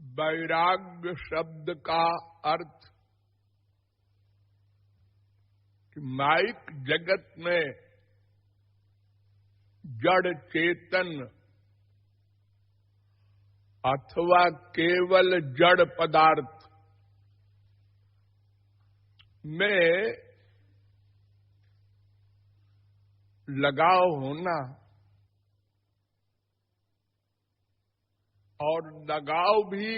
वैराग्य शब्द का अर्थ कि माइक जगत में जड़ चेतन अथवा केवल जड़ पदार्थ में लगाव होना और लगाव भी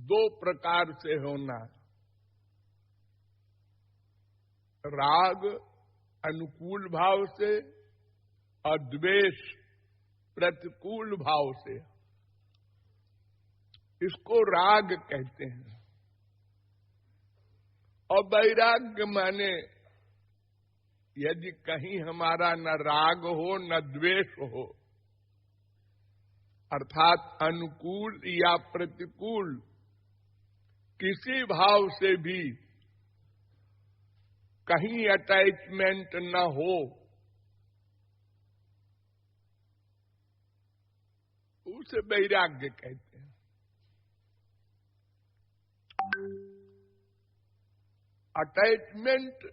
दो प्रकार से होना। राग अनुकूल भाव से और द्वेष प्रतिकूल भाव से, इसको राग कहते हैं। और वैराग्य माने यदि कहीं हमारा न राग हो न द्वेष हो, अर्थात अनुकूल या प्रतिकूल किसी भाव से भी कहीं अटैचमेंट न हो, उसे वैराग्य कहते हैं। अटैचमेंट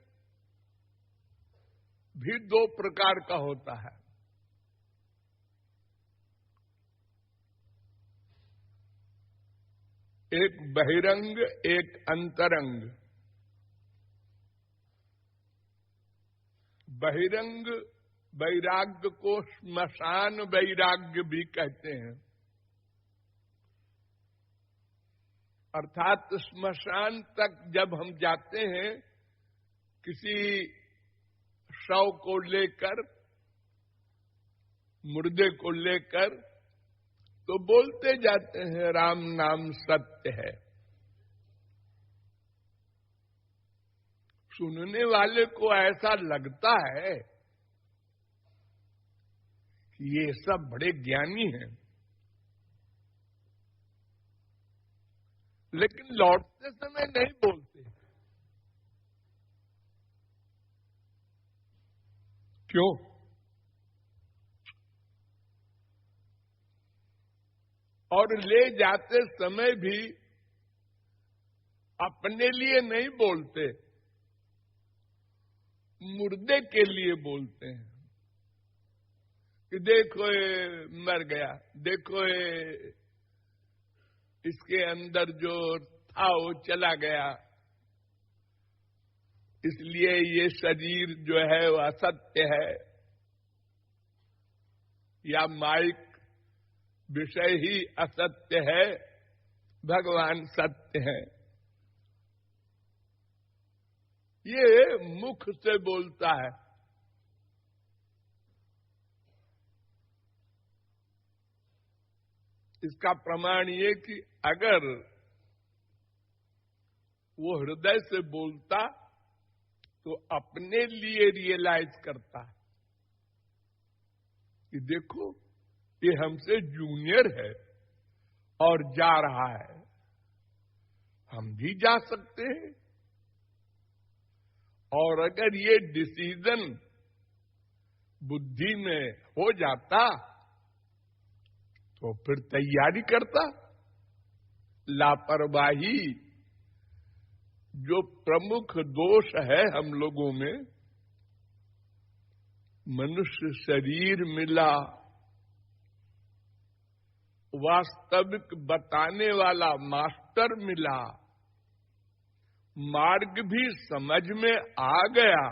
भी दो प्रकार का होता है। एक बहिरंग, एक अंतरंग। बहिरंग वैराग्य को श्मशान वैराग्य भी कहते हैं, अर्थात श्मशान तक जब हम जाते हैं किसी शव को लेकर, मुर्दे को लेकर, तो बोलते जाते हैं राम नाम सत्य है। सुनने वाले को ऐसा लगता है कि ये सब बड़े ज्ञानी हैं, लेकिन लौटते समय नहीं बोलते। क्यों? और ले जाते समय भी अपने लिए नहीं बोलते, मुर्दे के लिए बोलते हैं कि देखो ये मर गया, देखो ये इसके अंदर जो था वो चला गया, इसलिए ये शरीर जो है वो असत्य है, या माइक विषय ही असत्य है, भगवान सत्य है। ये मुख से बोलता है। इसका प्रमाण ये कि अगर वो हृदय से बोलता तो अपने लिए रियलाइज करता कि देखो ये हमसे जूनियर है और जा रहा है, हम भी जा सकते हैं। और अगर ये डिसीजन बुद्धि में हो जाता तो फिर तैयारी करता। लापरवाही जो प्रमुख दोष है हम लोगों में, मनुष्य शरीर मिला, वास्तविक बताने वाला मास्टर मिला, मार्ग भी समझ में आ गया,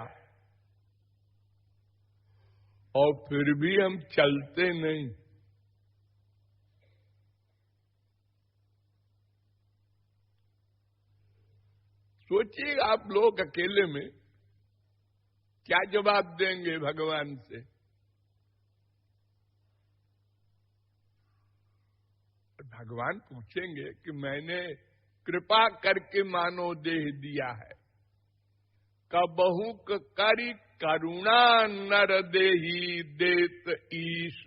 और फिर भी हम चलते नहीं। सोचिए आप लोग अकेले में क्या जवाब देंगे भगवान से? भगवान पूछेंगे कि मैंने कृपा करके मानव देह दिया है, कबहू करी करुणा नर देही देत ईश,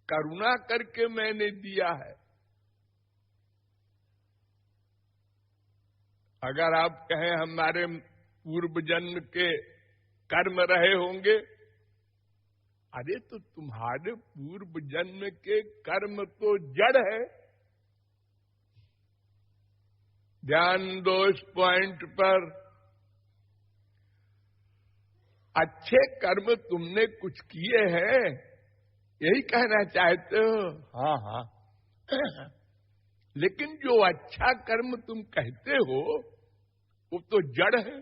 करुणा करके मैंने दिया है। अगर आप कहें हमारे पूर्व जन्म के कर्म रहे होंगे, अरे तो तुम्हारे पूर्व जन्म के कर्म तो जड़ है, ध्यान दो इस पॉइंट पर। अच्छे कर्म तुमने कुछ किए हैं, यही कहना चाहते हो? हाँ हाँ। लेकिन जो अच्छा कर्म तुम कहते हो वो तो जड़ है।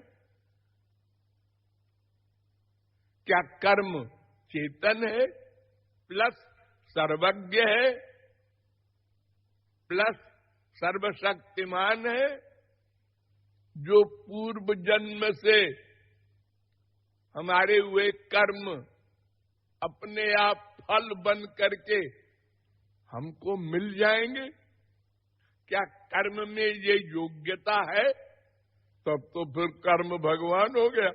क्या कर्म चेतन है, प्लस सर्वज्ञ है, प्लस सर्वशक्तिमान है, जो पूर्व जन्म से हमारे हुए कर्म अपने आप फल बन करके हमको मिल जाएंगे? क्या कर्म में ये योग्यता है? तब तो फिर कर्म भगवान हो गया।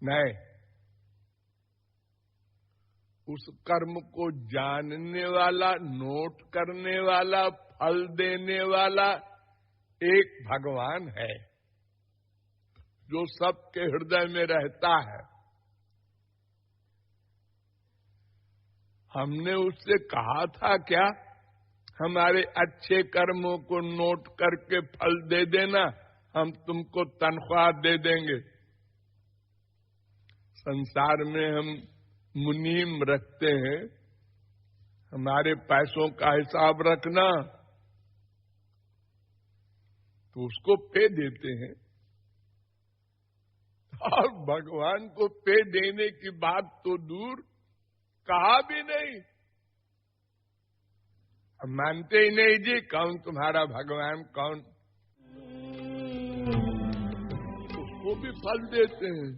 नहीं, उस कर्म को जानने वाला, नोट करने वाला, फल देने वाला एक भगवान है जो सबके हृदय में रहता है। हमने उससे कहा था क्या, हमारे अच्छे कर्मों को नोट करके फल दे देना, हम तुमको तनख्वाह दे देंगे। संसार में हम मुनीम रखते हैं, हमारे पैसों का हिसाब रखना, तो उसको पे देते हैं। और भगवान को पे देने की बात तो दूर, कहा भी नहीं। हम मानते ही नहीं जी, कौन तुम्हारा भगवान, कौन? उसको भी फल देते हैं।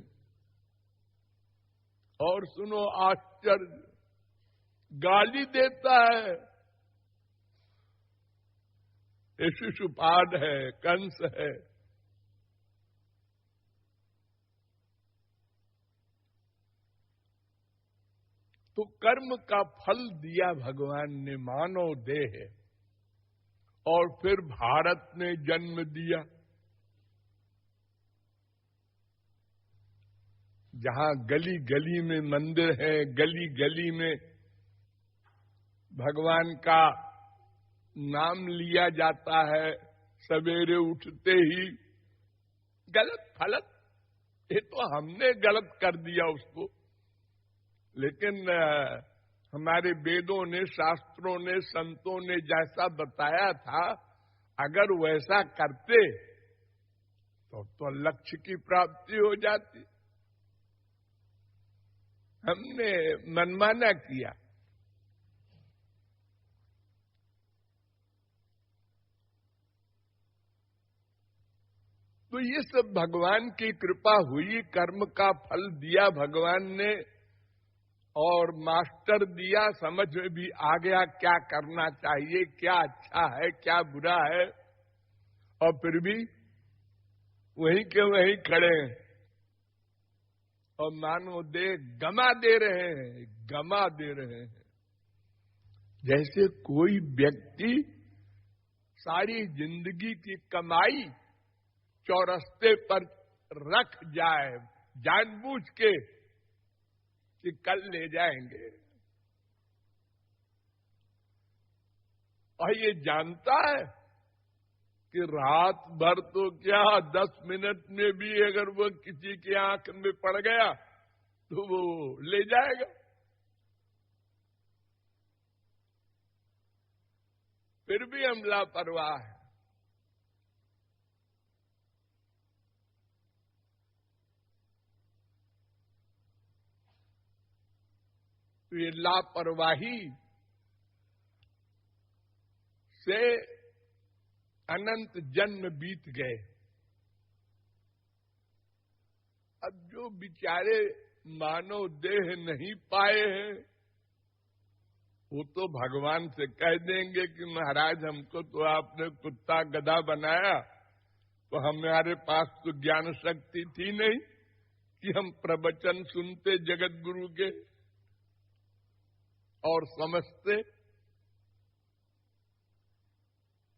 और सुनो आश्चर्य, गाली देता है। ये शिशुपाल है, कंस है। तो कर्म का फल दिया भगवान ने, मानव देह, और फिर भारत ने जन्म दिया, जहां गली गली में मंदिर है, गली गली में भगवान का नाम लिया जाता है, सवेरे उठते ही। गलत फलत, ये तो हमने गलत कर दिया उसको, लेकिन हमारे वेदों ने, शास्त्रों ने, संतों ने जैसा बताया था, अगर वैसा करते तो लक्ष्य की प्राप्ति हो जाती। हमने मनमाना किया। तो ये सब भगवान की कृपा हुई, कर्म का फल दिया भगवान ने, और मास्टर दिया, समझ में भी आ गया क्या करना चाहिए, क्या अच्छा है, क्या बुरा है। और फिर भी वहीं के वहीं खड़े हैं और मानो दे गमा दे रहे हैं, गमा दे रहे हैं। जैसे कोई व्यक्ति सारी जिंदगी की कमाई चौरस्ते पर रख जाए, जानबूझ के कि कल ले जाएंगे, और ये जानता है कि रात भर तो क्या 10 मिनट में भी अगर वो किसी की आंख में पड़ गया तो वो ले जाएगा। फिर भी हम लापरवाह है। तो ये लापरवाही से अनंत जन्म बीत गए। अब जो बेचारे मानव देह नहीं पाए हैं, वो तो भगवान से कह देंगे कि महाराज हमको तो आपने कुत्ता गधा बनाया, तो हमारे पास तो ज्ञान शक्ति थी नहीं कि हम प्रवचन सुनते जगत गुरु के और समझते।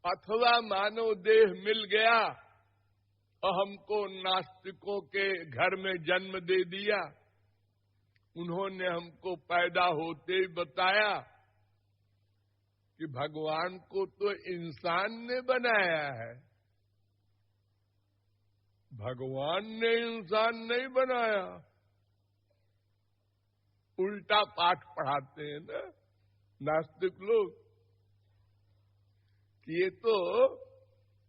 अथवा मानव देह मिल गया और हमको नास्तिकों के घर में जन्म दे दिया, उन्होंने हमको पैदा होते ही बताया कि भगवान को तो इंसान ने बनाया है, भगवान ने इंसान नहीं बनाया। उल्टा पाठ पढ़ाते हैं ना नास्तिक लोग कि ये तो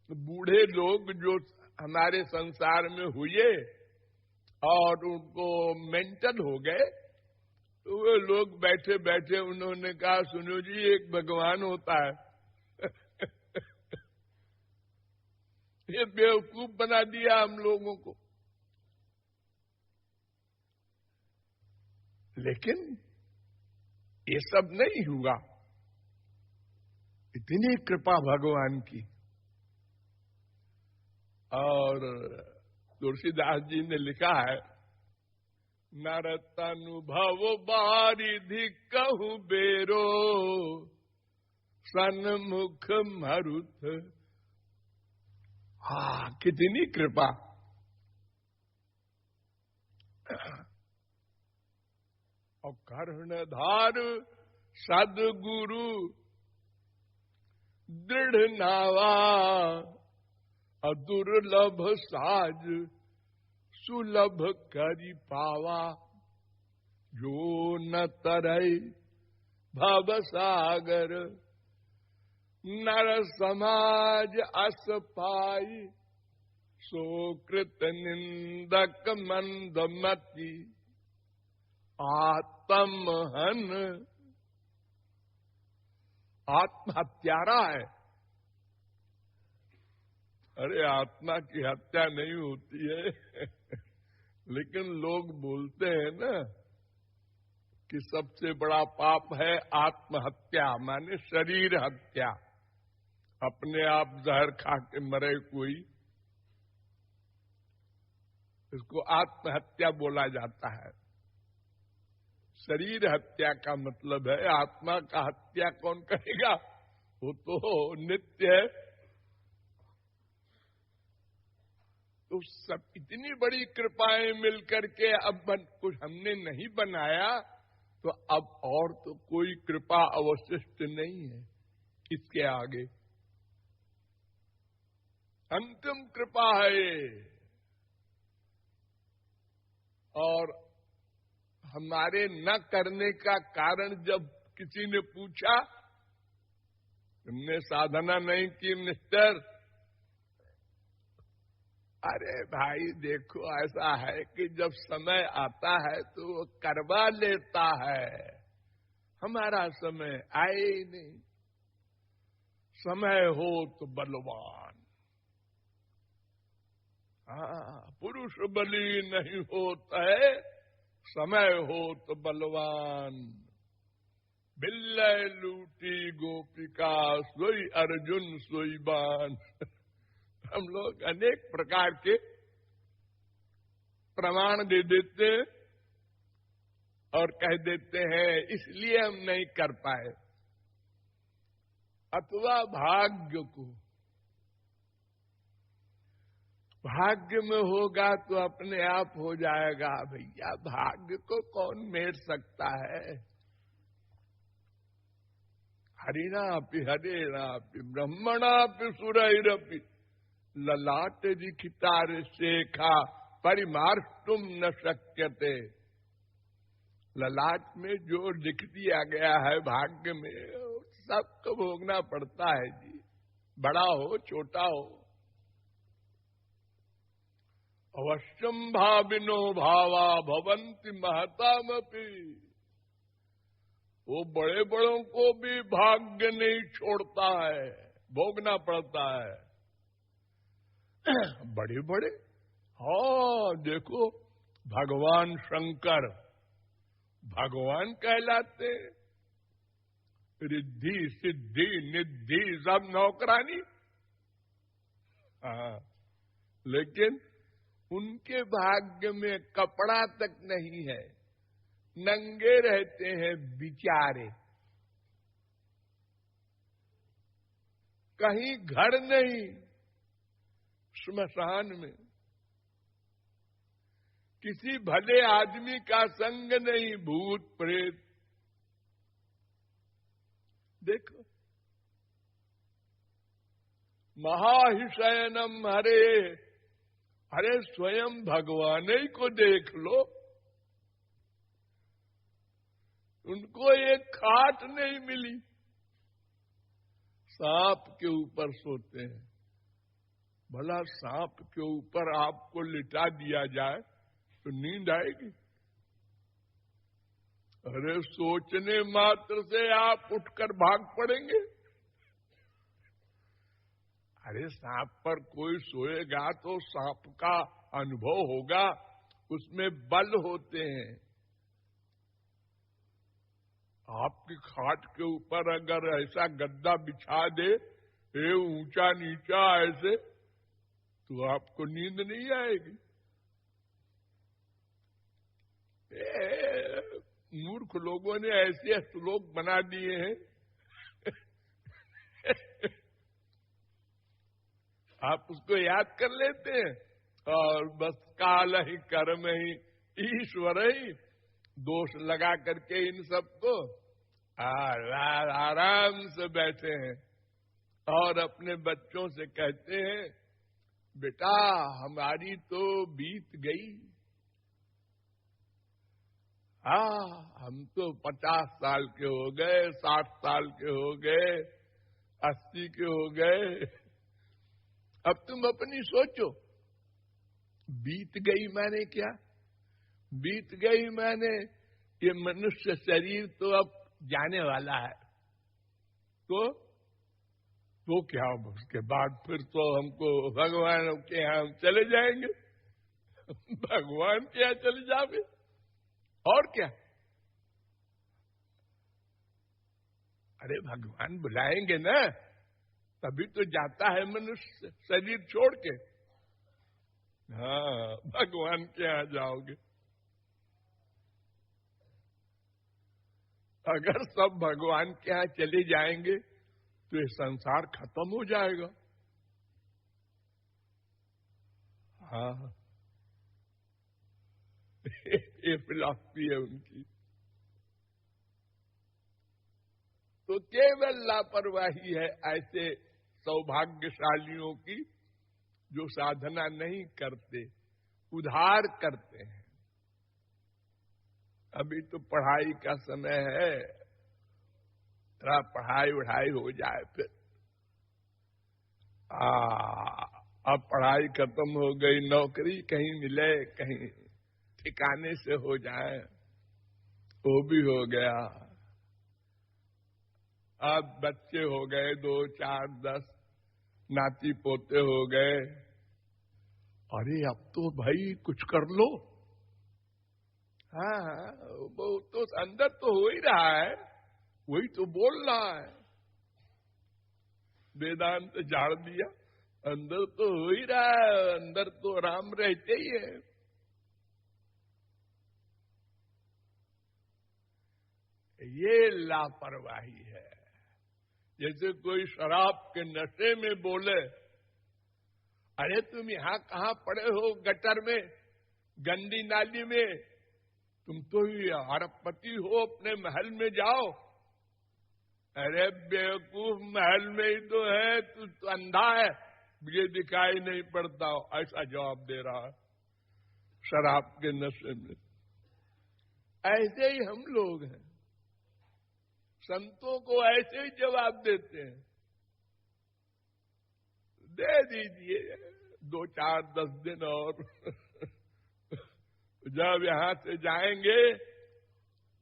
बूढ़े लोग जो हमारे संसार में हुए और उनको मेंटल हो गए, तो वो लोग बैठे बैठे उन्होंने कहा सुनो जी एक भगवान होता है। ये बेवकूफ बना दिया हम लोगों को। लेकिन ये सब नहीं हुआ, इतनी कृपा भगवान की। और तुलसीदास जी ने लिखा है, नरतनुभव बारिधि कहूं बेरो, सन्मुख मरुत। कितनी कृपा। और कर्णधार सदगुरु दृढ़ नावा, दुर्लभ साज सुलभ करी पावा, जो न तरई भव सागर, नर समाज अस पाई, सो कृत निंदक मंदमति, आत्महन। आत्महत्यारा है। अरे आत्मा की हत्या नहीं होती है। लेकिन लोग बोलते हैं ना कि सबसे बड़ा पाप है आत्महत्या, माने शरीर हत्या। अपने आप जहर खा के मरे कोई, इसको आत्महत्या बोला जाता है। शरीर हत्या का मतलब है, आत्मा का हत्या कौन करेगा, वो तो नित्य है। तो सब इतनी बड़ी कृपाएं मिलकर के अब कुछ हमने नहीं बनाया, तो अब और तो कोई कृपा अवशिष्ट नहीं है इसके आगे। अंतिम कृपा है ये। और हमारे न करने का कारण जब किसी ने पूछा, तुमने साधना नहीं की मिस्टर? अरे भाई देखो ऐसा है कि जब समय आता है तो वो करवा लेता है, हमारा समय आए ही नहीं। समय हो तो बलवान, पुरुष बली नहीं होता है, समय हो तो बलवान। बिल्ले लूटी गोपिका सोई अर्जुन सोई बान। हम लोग अनेक प्रकार के प्रमाण दे देते हैं और कह देते हैं इसलिए हम नहीं कर पाए, अथवा भाग्य को। भाग्य में होगा तो अपने आप हो जाएगा। भैया भाग्य को कौन मेट सकता है? हरिणापि हरेणापि ब्रह्मणापि सुरैरपि, ललाट लिखितार शेखा परिमार्ष्टुम न शक्यते। ललाट में जो लिख दिया गया है भाग्य में, सबको भोगना पड़ता है जी, बड़ा हो छोटा हो। अवश्यम भाविनो भावा भवन्ति महतामपि। वो बड़े बड़ों को भी भाग्य नहीं छोड़ता है, भोगना पड़ता है। बड़े बड़े, हाँ देखो भगवान शंकर भगवान कहलाते, रिद्धि सिद्धि निद्धि सब नौकरानी। हाँ, लेकिन उनके भाग्य में कपड़ा तक नहीं है, नंगे रहते हैं बिचारे। कहीं घर नहीं, श्मशान में। किसी भले आदमी का संग नहीं, भूत प्रेत। देखो महाहिशयनम हरे, अरे स्वयं भगवान ही को देख लो, उनको एक खाट नहीं मिली, सांप के ऊपर सोते हैं। भला सांप के ऊपर आपको लिटा दिया जाए तो नींद आएगी? अरे सोचने मात्र से आप उठकर भाग पड़ेंगे। अरे सांप पर कोई सोएगा तो सांप का अनुभव होगा, उसमें बल होते हैं। आपकी खाट के ऊपर अगर ऐसा गद्दा बिछा दे, ये ऊंचा नीचा ऐसे, तो आपको नींद नहीं आएगी। मूर्ख लोगों ने ऐसे श्लोक बना दिए हैं आप उसको याद कर लेते हैं और बस काल ही कर्म ही ईश्वर ही दोष लगा करके इन सबको आराम से बैठे हैं और अपने बच्चों से कहते हैं, बेटा हमारी तो बीत गई, हम तो 50 साल के हो गए, 60 साल के हो गए, 80 के हो गए, अब तुम अपनी सोचो। बीत गई माने क्या? बीत गई माने ये मनुष्य शरीर तो अब जाने वाला है, तो क्या उसके बाद फिर तो हमको भगवान के यहाँ हम चले जाएंगे भगवान के यहाँ चले जाओगे और क्या? अरे भगवान बुलाएंगे ना, तभी तो जाता है मनुष्य शरीर छोड़ के। हाँ, भगवान के यहाँ जाओगे। अगर सब भगवान के यहाँ चले जाएंगे तो ये संसार खत्म हो जाएगा। हाँ, ये फिलॉसफी है उनकी। तो केवल लापरवाही है ऐसे सौभाग्यशालियों की जो साधना नहीं करते, उधार करते हैं। अभी तो पढ़ाई का समय है, थोड़ा पढ़ाई वढ़ाई हो जाए फिर। अब पढ़ाई खत्म हो गई, नौकरी कहीं मिले, कहीं ठिकाने से हो जाए, वो भी हो गया। अब बच्चे हो गए 2, 4, 10, नाती पोते हो गए। अरे अब तो भाई कुछ कर लो। हाँ, वो तो अंदर तो हो ही रहा है, वही तो बोल रहा है। वेदांत झाड़ दिया, अंदर तो हो ही रहा है, अंदर तो राम रहते ही है। ये लापरवाही है। जैसे कोई शराब के नशे में बोले, अरे तुम यहां कहां पड़े हो गटर में, गंदी नाली में, तुम तो ही अरबपति हो, अपने महल में जाओ। अरे बेवकूफ, महल में ही तो है, तू तो अंधा है, मुझे दिखाई नहीं पड़ता हो, ऐसा जवाब दे रहा है शराब के नशे में। ऐसे ही हम लोग हैं, संतों को ऐसे ही जवाब देते हैं। दे दीजिए 2, 4, 10 दिन और जब यहां से जाएंगे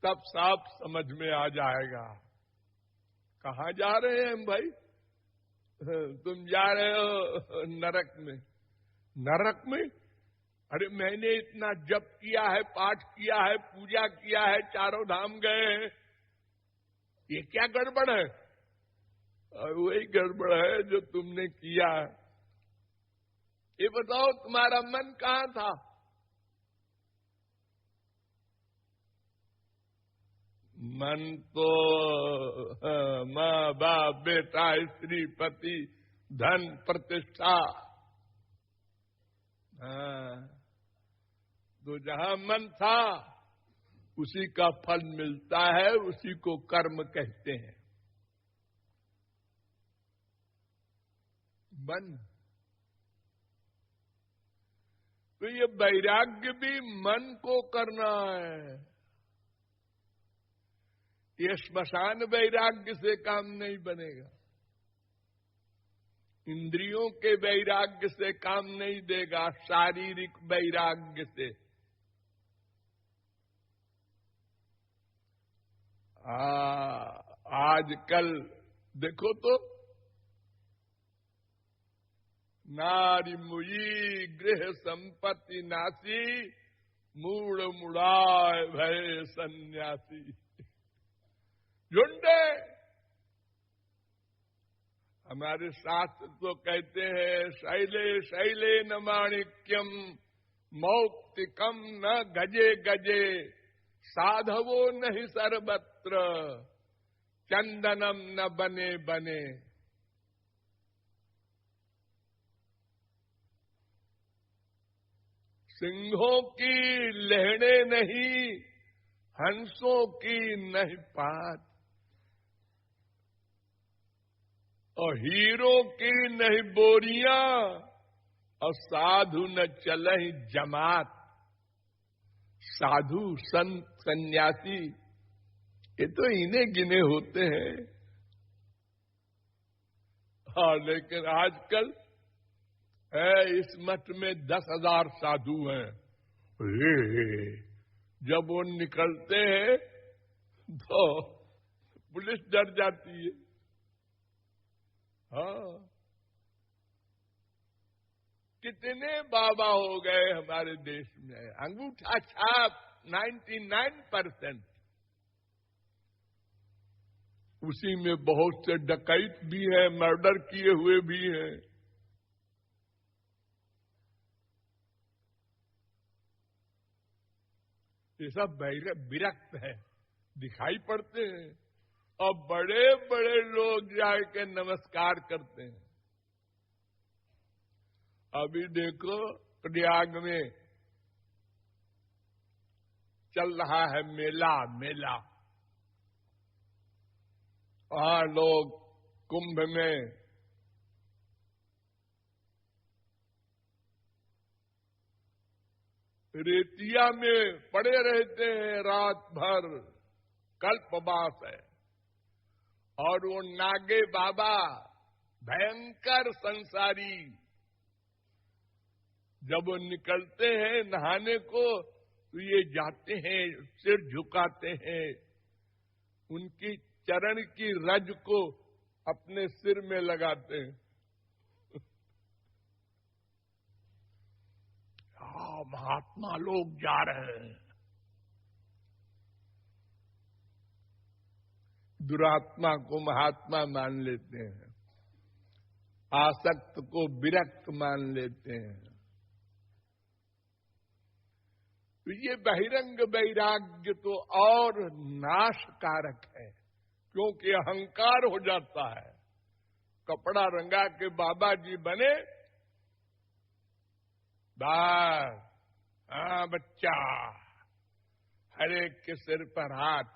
तब साफ समझ में आ जाएगा। कहां जा रहे हैं हम भाई? तुम जा रहे हो नरक में। नरक में? अरे मैंने इतना जप किया है, पाठ किया है, पूजा किया है, 4 धाम गए हैं, ये क्या गड़बड़ है? वही गड़बड़ है जो तुमने किया। ये बताओ तुम्हारा मन कहां था? मन तो माँ बाप, बेटा, स्त्री, पति, धन, प्रतिष्ठा। तो जहां मन था उसी का फल मिलता है, उसी को कर्म कहते हैं। मन। तो ये वैराग्य भी मन को करना है। ये श्मशान वैराग्य से काम नहीं बनेगा, इंद्रियों के वैराग्य से काम नहीं देगा, शारीरिक वैराग्य से। आजकल देखो तो नारी मुई गृह संपत्ति नासी, मूड़ मुड़ाए भय सन्यासी। झुंडे हमारे शास्त्र तो कहते हैं शैले शैले न माणिक्यम मौक्तिकम न गजे गजे, साधवो नहीं सर्वत्र चंदनम न बने बने। सिंहों की लहड़े नहीं, हंसों की नहीं पात, और हीरो की नहीं बोरियां, और साधु न चलहि जमात। साधु संत सन्यासी ये तो इन्हें गिने होते हैं। हाँ, लेकिन आजकल है इस मठ में 10,000 साधु हैं। जब वो निकलते हैं तो पुलिस डर जाती है। हाँ, कितने बाबा हो गए हमारे देश में, अंगूठा छाप 99%। उसी में बहुत से डकैत भी हैं, मर्डर किए हुए भी हैं। ये सब विरक्त है, दिखाई पड़ते हैं, और बड़े बड़े लोग जाके नमस्कार करते हैं। अभी देखो प्रयाग में चल रहा है मेला। वहां लोग कुंभ में रेतिया में पड़े रहते हैं रात भर, कल्पवास है। और वो नागे बाबा भयंकर संसारी, जब वो निकलते हैं नहाने को तो ये जाते हैं, सिर झुकाते हैं, उनकी चरण की रज को अपने सिर में लगाते हैं। महात्मा लोग जा रहे हैं। दुरात्मा को महात्मा मान लेते हैं, आसक्त को विरक्त मान लेते हैं। तो ये बहिरंग वैराग्य तो और नाशकारक है, क्योंकि अहंकार हो जाता है। कपड़ा रंगा के बाबा जी बने, बस हाँ बच्चा, हर एक के सिर पर हाथ,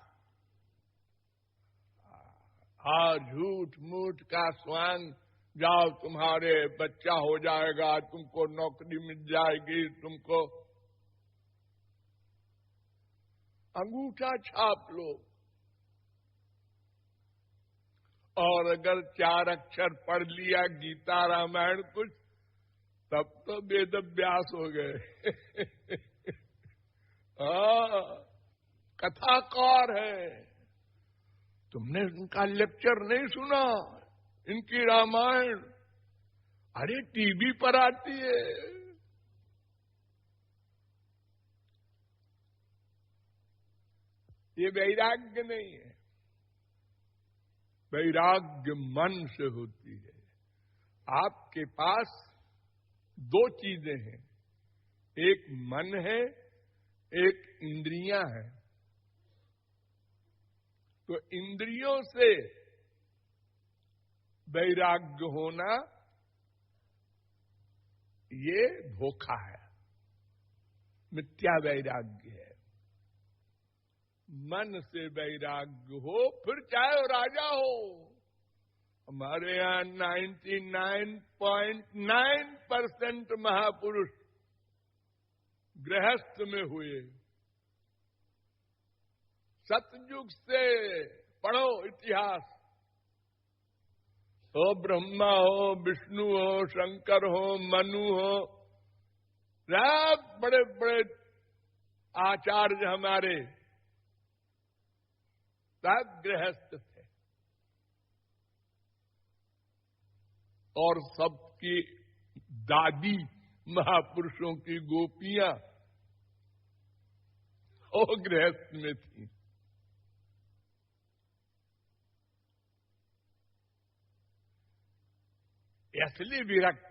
और झूठ मूठ का स्वांग, जाओ तुम्हारे बच्चा हो जाएगा, तुमको नौकरी मिल जाएगी, तुमको अंगूठा छाप लो। और अगर 4 अक्षर पढ़ लिया गीता रामायण कुछ, तब तो वेद व्यास हो गए। कथाकार है। तुमने इनका लेक्चर नहीं सुना, इनकी रामायण? अरे टीवी पर आती है। ये वैराग्य नहीं है, वैराग्य मन से होती है। आपके पास 2 चीजें हैं, एक मन है, एक इंद्रियां हैं। तो इंद्रियों से वैराग्य होना ये धोखा है, मिथ्या वैराग्य है। मन से वैराग्य हो, फिर चाहे वो राजा हो, हमारे यहाँ 99.9% महापुरुष गृहस्थ में हुए। सतयुग से पढ़ो इतिहास, हो ब्रह्मा हो, विष्णु हो, शंकर हो, मनु हो, सब बड़े बड़े आचार्य हमारे सब गृहस्थ थे। और सबकी दादी महापुरुषों की गोपियां वो गृहस्थ में थी। असली विरक्त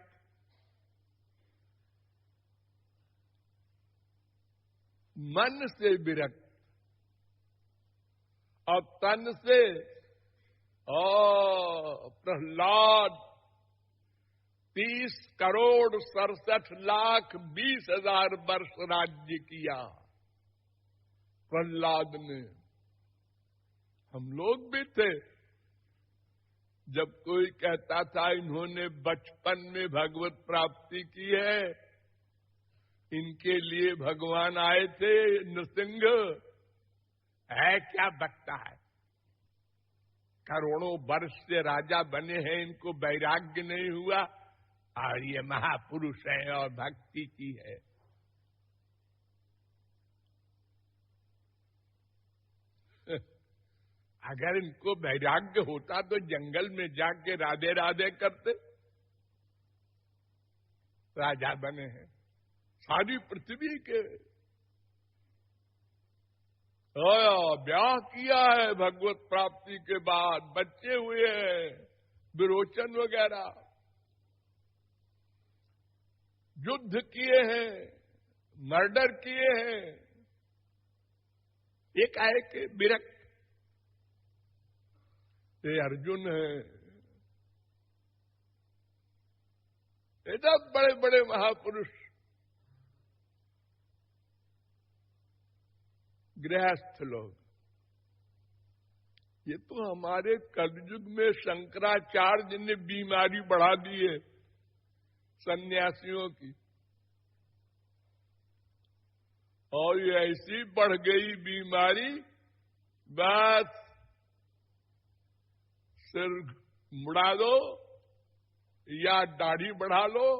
मन से विरक्त और तन से। प्रहलाद 30,67,20,000 वर्ष राज्य किया प्रहलाद ने। हम लोग भी थे। जब कोई कहता था इन्होंने बचपन में भगवत प्राप्ति की है, इनके लिए भगवान आए थे, नृसिंह है क्या बकता है, करोड़ों वर्ष से राजा बने हैं, इनको वैराग्य नहीं हुआ, और ये महापुरुष है और भक्ति की है। अगर इनको वैराग्य होता तो जंगल में जाके राधे राधे करते। राजा बने हैं सारी पृथ्वी के, ब्याह किया है भगवत प्राप्ति के बाद, बच्चे हुए हैं, विरोचन वगैरह, युद्ध किए हैं, मर्डर किए हैं। एक आए के विरक्त ये अर्जुन है। ये सब बड़े बड़े महापुरुष गृहस्थ लोग। ये तो हमारे कलयुग में शंकराचार्य ने बीमारी बढ़ा दी है सन्यासियों की, और ये ऐसी बढ़ गई बीमारी, बस सिर मुड़ा दो या दाढ़ी बढ़ा लो,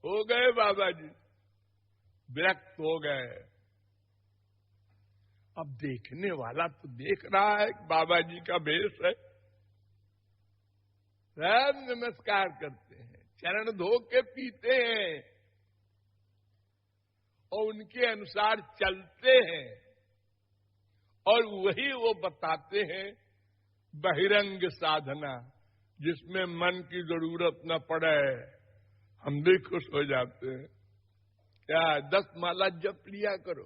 हो गए बाबा जी, विरक्त हो गए। अब देखने वाला तो देख रहा है बाबा जी का भेष है, सब नमस्कार करते हैं, चरण धो के पीते हैं और उनके अनुसार चलते हैं, और वही वो बताते हैं बहिरंग साधना, जिसमें मन की जरूरत न पड़े। हम भी खुश हो जाते हैं। क्या 10 माला जप लिया करो,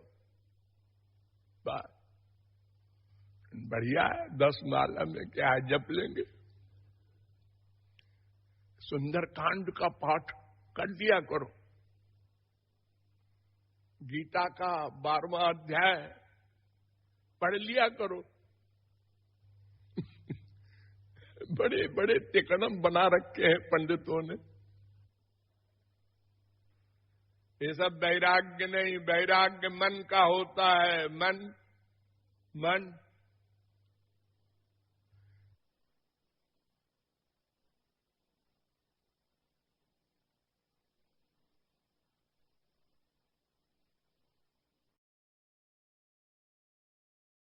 बस बढ़िया है। 10 माला में क्या है, जप लेंगे। सुंदरकांड का पाठ कर लिया करो, गीता का 12वां अध्याय पढ़ लिया करो। बड़े बड़े टिकड़म बना रखे हैं पंडितों ने। ये सब वैराग्य नहीं, वैराग्य मन का होता है। मन